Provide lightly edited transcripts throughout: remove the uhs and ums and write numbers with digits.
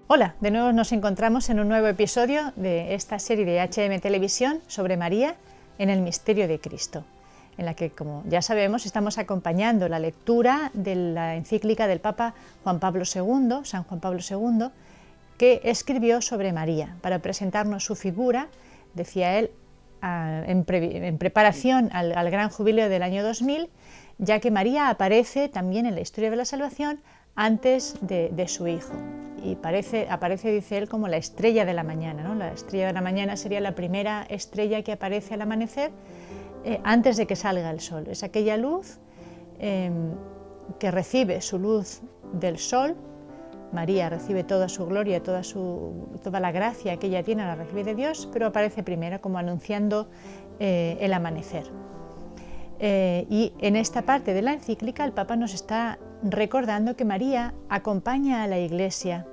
Hola, de nuevo nos encontramos en un nuevo episodio de esta serie de HM Televisión sobre María en el misterio de Cristo, en la que, como ya sabemos, estamos acompañando la lectura de la encíclica del Papa Juan Pablo II, San Juan Pablo II, que escribió sobre María para presentarnos su figura, decía él, en preparación al gran jubileo del año 2000, ya que María aparece también en la historia de la salvación antes de su hijo. Y aparece, dice él, como la estrella de la mañana, ¿no? La estrella de la mañana sería la primera estrella que aparece al amanecer antes de que salga el sol. Es aquella luz que recibe su luz del sol. María recibe toda su gloria, toda la gracia que ella tiene, la recibe de Dios, pero aparece primero como anunciando el amanecer. Y en esta parte de la encíclica el Papa nos está recordando que María acompaña a la Iglesia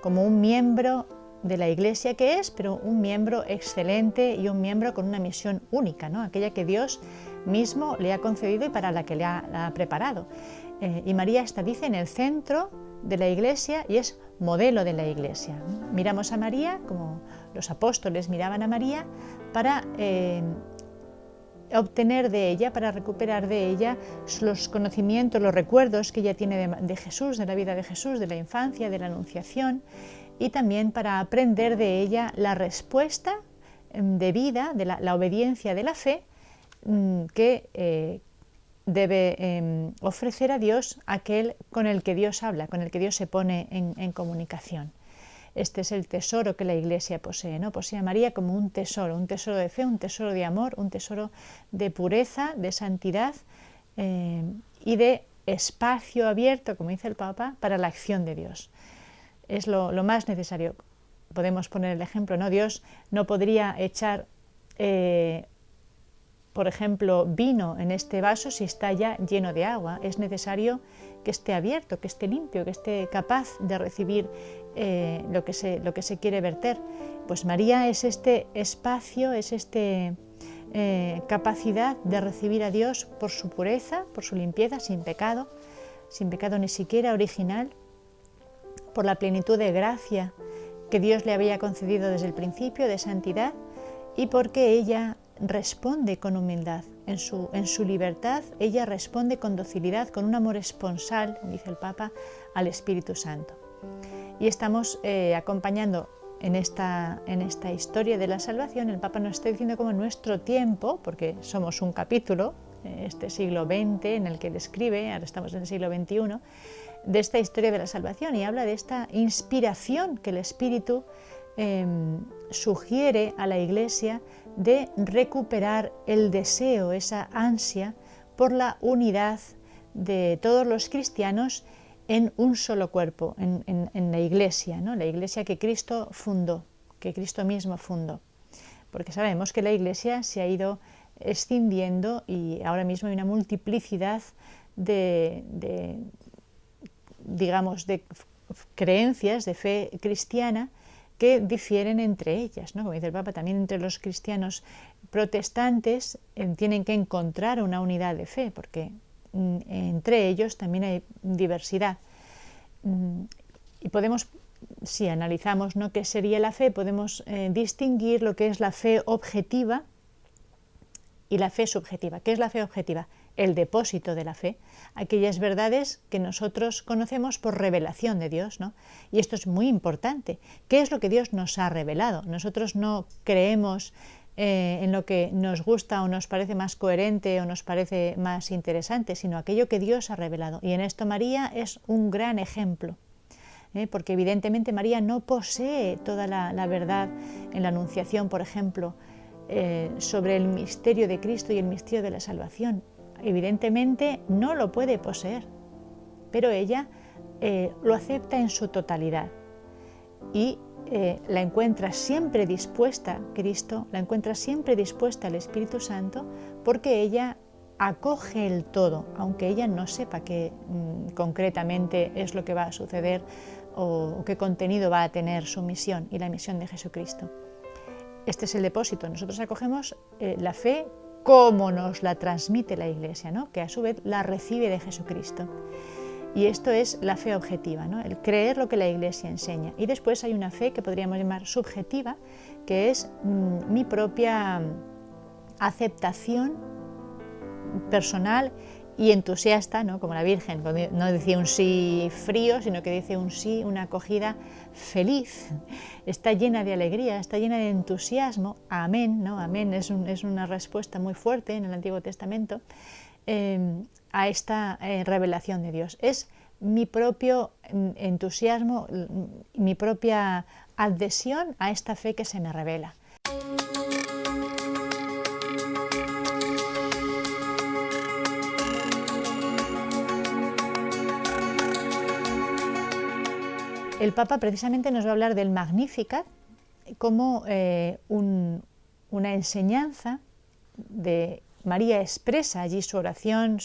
como un miembro de la Iglesia que es, pero un miembro excelente y un miembro con una misión única, ¿no? Aquella que Dios mismo le ha concedido y para la que la ha preparado. Y María está, dice, en el centro de la Iglesia y es modelo de la Iglesia. Miramos a María como los apóstoles miraban a María para obtener de ella, para recuperar de ella los conocimientos, los recuerdos que ella tiene de Jesús, de la vida de Jesús, de la infancia, de la Anunciación, y también para aprender de ella la respuesta de vida, de la obediencia de la fe que debe ofrecer a Dios aquel con el que Dios habla, con el que Dios se pone en comunicación. Este es el tesoro que la Iglesia posee, ¿no? Posee a María como un tesoro de fe, un tesoro de amor, un tesoro de pureza, de santidad y de espacio abierto, como dice el Papa, para la acción de Dios. Es lo más necesario. Podemos poner el ejemplo, ¿no? Dios no podría echar, por ejemplo, vino en este vaso si está ya lleno de agua. Es necesario que esté abierto, que esté limpio, que esté capaz de recibir lo que se quiere verter. Pues María es este espacio, es esta capacidad de recibir a Dios por su pureza, por su limpieza, sin pecado ni siquiera original, por la plenitud de gracia que Dios le había concedido desde el principio, de santidad, y porque ella responde con humildad. En su libertad, ella responde con docilidad, con un amor esponsal, dice el Papa, al Espíritu Santo. Y estamos acompañando en esta historia de la salvación. El Papa nos está diciendo cómo en nuestro tiempo, porque somos un capítulo, este siglo XX en el que él escribe, ahora estamos en el siglo XXI, de esta historia de la salvación, y habla de esta inspiración que el Espíritu sugiere a la Iglesia de recuperar el deseo, esa ansia por la unidad de todos los cristianos en un solo cuerpo, en la Iglesia, ¿no? La Iglesia que Cristo fundó, que Cristo mismo fundó. Porque sabemos que la Iglesia se ha ido escindiendo y ahora mismo hay una multiplicidad de creencias, de fe cristiana, que difieren entre ellas, ¿no? Como dice el Papa, también entre los cristianos protestantes tienen que encontrar una unidad de fe, porque entre ellos también hay diversidad. Y podemos, si analizamos, ¿no?, qué sería la fe, podemos distinguir lo que es la fe objetiva y la fe subjetiva. ¿Qué es la fe objetiva? El depósito de la fe, aquellas verdades que nosotros conocemos por revelación de Dios, ¿no? Y esto es muy importante. ¿Qué es lo que Dios nos ha revelado? Nosotros no creemos en lo que nos gusta o nos parece más coherente o nos parece más interesante, sino aquello que Dios ha revelado. Y en esto María es un gran ejemplo, porque evidentemente María no posee toda la verdad en la Anunciación, por ejemplo, sobre el misterio de Cristo y el misterio de la salvación. Evidentemente no lo puede poseer, pero ella lo acepta en su totalidad y la encuentra siempre dispuesta, Cristo la encuentra siempre dispuesta al Espíritu Santo, porque ella acoge el todo, aunque ella no sepa qué concretamente es lo que va a suceder o qué contenido va a tener su misión y la misión de Jesucristo. Este es el depósito. Nosotros acogemos la fe como nos la transmite la Iglesia, ¿no? Que a su vez la recibe de Jesucristo. Y esto es la fe objetiva, ¿no? El creer lo que la Iglesia enseña. Y después hay una fe que podríamos llamar subjetiva, que es mi propia aceptación personal y entusiasta, ¿no? Como la Virgen, no decía un sí frío, sino que dice un sí, una acogida feliz. Está llena de alegría, está llena de entusiasmo. Amén, ¿no? Amén es una respuesta muy fuerte en el Antiguo Testamento a esta revelación de Dios. Es mi propio entusiasmo, mi propia adhesión a esta fe que se me revela. El Papa precisamente nos va a hablar del Magnificat como una enseñanza de María expresa allí su oración,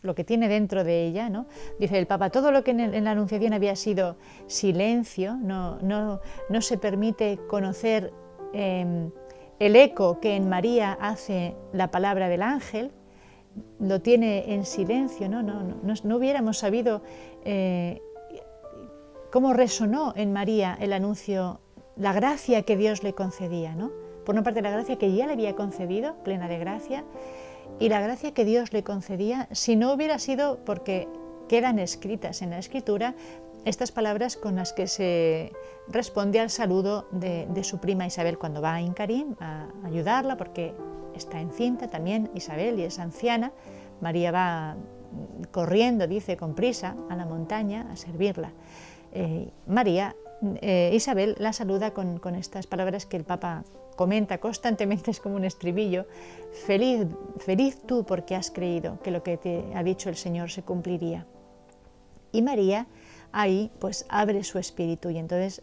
lo que tiene dentro de ella, ¿no? Dice el Papa, todo lo que en la Anunciación había sido silencio, no se permite conocer el eco que en María hace la palabra del ángel, lo tiene en silencio, no hubiéramos sabido cómo resonó en María el anuncio, la gracia que Dios le concedía, ¿no? Por una parte la gracia que ya le había concedido, plena de gracia, y la gracia que Dios le concedía si no hubiera sido porque quedan escritas en la Escritura estas palabras con las que se responde al saludo de su prima Isabel cuando va a Incarim a ayudarla porque está encinta también Isabel y es anciana. María va corriendo, dice, con prisa a la montaña a servirla. Isabel la saluda con estas palabras que el Papa comenta constantemente, es como un estribillo: feliz tú porque has creído que lo que te ha dicho el Señor se cumpliría. Y María ahí pues abre su espíritu y entonces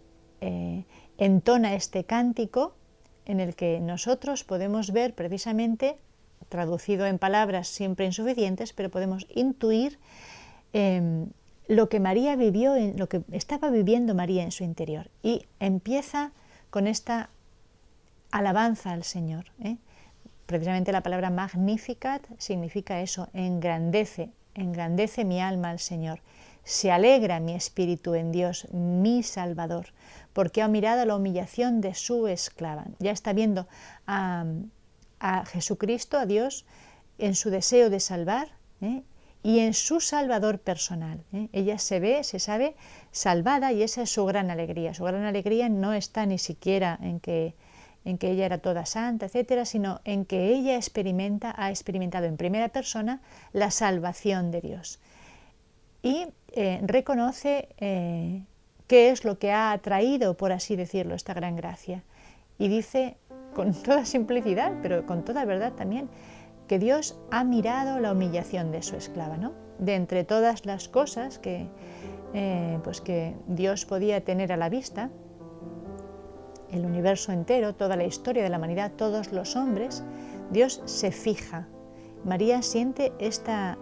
entona este cántico en el que nosotros podemos ver precisamente, traducido en palabras siempre insuficientes, pero podemos intuir lo que María vivió, lo que estaba viviendo María en su interior. Y empieza con esta alabanza al Señor. Precisamente la palabra Magnificat significa eso, engrandece mi alma al Señor. Se alegra mi espíritu en Dios, mi Salvador, porque ha mirado la humillación de su esclava. Ya está viendo a Jesucristo, a Dios, en su deseo de salvar, y en su Salvador personal. Ella se sabe salvada y esa es su gran alegría. Su gran alegría no está ni siquiera en que ella era toda santa, etcétera, sino en que ella ha experimentado en primera persona la salvación de Dios. Y reconoce qué es lo que ha atraído, por así decirlo, esta gran gracia. Y dice con toda simplicidad, pero con toda verdad también, que Dios ha mirado la humillación de su esclava, ¿no? De entre todas las cosas que Dios podía tener a la vista, el universo entero, toda la historia de la humanidad, todos los hombres, Dios se fija. María siente esta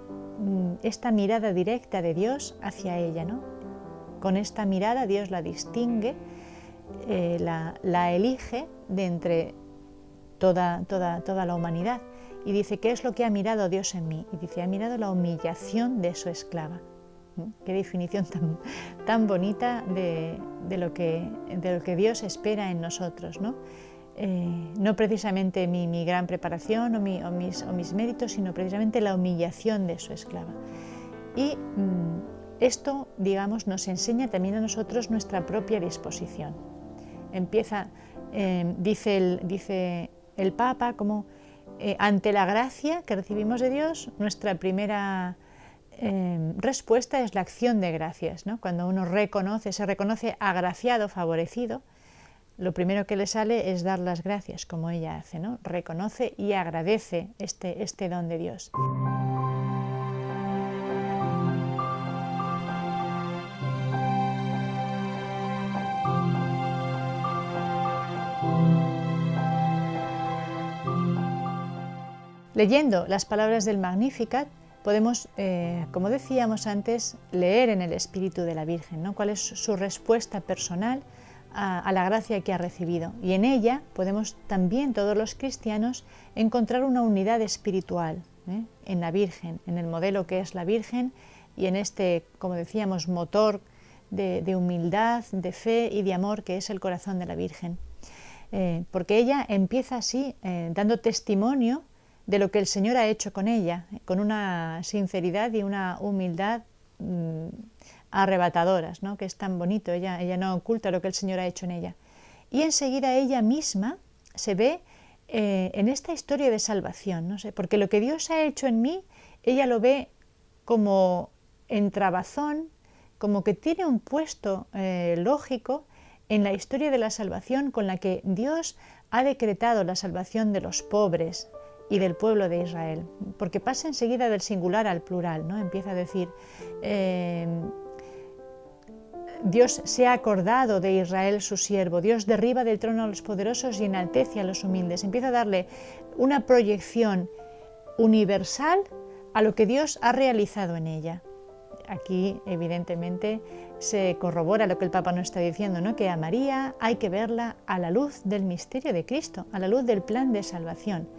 mirada directa de Dios hacia ella, ¿no? Con esta mirada Dios la distingue, la elige de entre toda la humanidad. Y dice, ¿qué es lo que ha mirado Dios en mí? Y dice, ha mirado la humillación de su esclava. Qué definición tan bonita de lo que Dios espera en nosotros, ¿no? No precisamente mi gran preparación o mis méritos, sino precisamente la humillación de su esclava. Y esto, digamos, nos enseña también a nosotros nuestra propia disposición. Dice el Papa, como ante la gracia que recibimos de Dios, nuestra primera respuesta es la acción de gracias, ¿no? Cuando uno se reconoce agraciado, favorecido, lo primero que le sale es dar las gracias, como ella hace, ¿no? Reconoce y agradece este don de Dios. Leyendo las palabras del Magnificat, podemos, como decíamos antes, leer en el espíritu de la Virgen, ¿no? Cuál es su respuesta personal a la gracia que ha recibido. Y en ella podemos también, todos los cristianos, encontrar una unidad espiritual, en la Virgen, en el modelo que es la Virgen y en este, como decíamos, motor de humildad, de fe y de amor que es el corazón de la Virgen. Porque ella empieza así, dando testimonio de lo que el Señor ha hecho con ella, con una sinceridad y una humildad arrebatadoras, ¿no? Que es tan bonito. Ella no oculta lo que el Señor ha hecho en ella. Y enseguida ella misma se ve en esta historia de salvación, no sé, porque lo que Dios ha hecho en mí, ella lo ve como entrabazón, como que tiene un puesto lógico en la historia de la salvación con la que Dios ha decretado la salvación de los pobres y del pueblo de Israel, porque pasa enseguida del singular al plural, ¿no? Empieza a decir, Dios se ha acordado de Israel su siervo, Dios derriba del trono a los poderosos y enaltece a los humildes. Empieza a darle una proyección universal a lo que Dios ha realizado en ella. Aquí, evidentemente, se corrobora lo que el Papa nos está diciendo, ¿no? Que a María hay que verla a la luz del misterio de Cristo, a la luz del plan de salvación.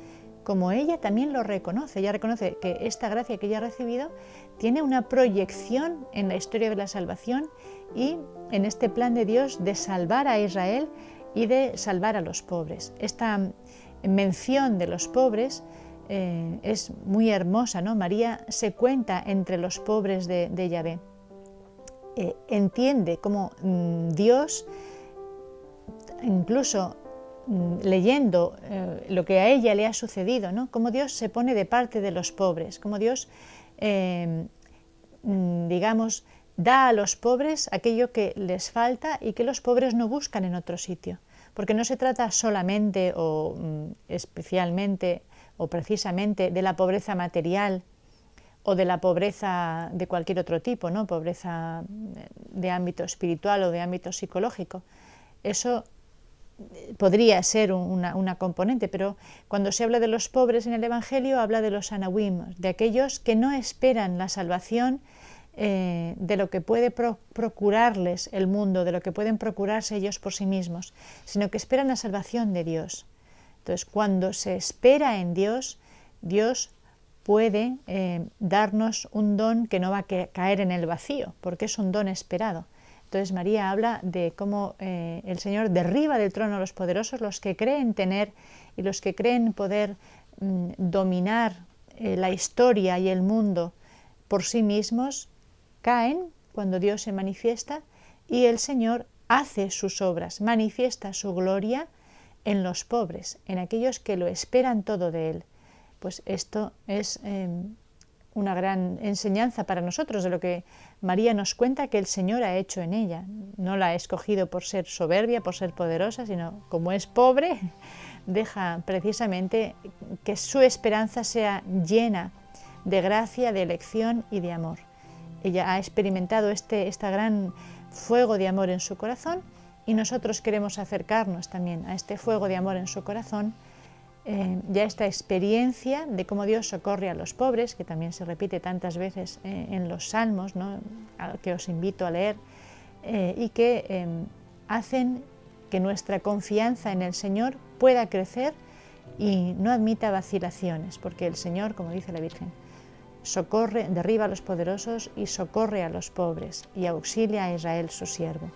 Como ella también lo reconoce, ella reconoce que esta gracia que ella ha recibido tiene una proyección en la historia de la salvación y en este plan de Dios de salvar a Israel y de salvar a los pobres. Esta mención de los pobres es muy hermosa, ¿no? María se cuenta entre los pobres de Yahvé. Entiende cómo Dios, incluso leyendo lo que a ella le ha sucedido, ¿no? Cómo Dios se pone de parte de los pobres, cómo Dios, digamos, da a los pobres aquello que les falta y que los pobres no buscan en otro sitio. Porque no se trata solamente o especialmente o precisamente de la pobreza material o de la pobreza de cualquier otro tipo, ¿no? Pobreza de ámbito espiritual o de ámbito psicológico. Eso podría ser una componente, pero cuando se habla de los pobres en el Evangelio, habla de los anawim, de aquellos que no esperan la salvación de lo que puede procurarles el mundo, de lo que pueden procurarse ellos por sí mismos, sino que esperan la salvación de Dios. Entonces, cuando se espera en Dios, Dios puede darnos un don que no va a caer en el vacío, porque es un don esperado. Entonces María habla de cómo el Señor derriba del trono a los poderosos, los que creen tener y los que creen poder dominar la historia y el mundo por sí mismos, caen cuando Dios se manifiesta y el Señor hace sus obras, manifiesta su gloria en los pobres, en aquellos que lo esperan todo de Él. Pues esto es una gran enseñanza para nosotros de lo que María nos cuenta que el Señor ha hecho en ella. No la ha escogido por ser soberbia, por ser poderosa, sino como es pobre, deja precisamente que su esperanza sea llena de gracia, de elección y de amor. Ella ha experimentado este gran fuego de amor en su corazón y nosotros queremos acercarnos también a este fuego de amor en su corazón, ya esta experiencia de cómo Dios socorre a los pobres, que también se repite tantas veces en los salmos, ¿no? Que os invito a leer, y que hacen que nuestra confianza en el Señor pueda crecer y no admita vacilaciones, porque el Señor, como dice la Virgen, socorre, derriba a los poderosos y socorre a los pobres y auxilia a Israel su siervo.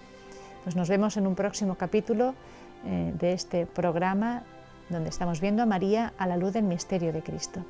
Pues nos vemos en un próximo capítulo de este programa donde estamos viendo a María a la luz del misterio de Cristo.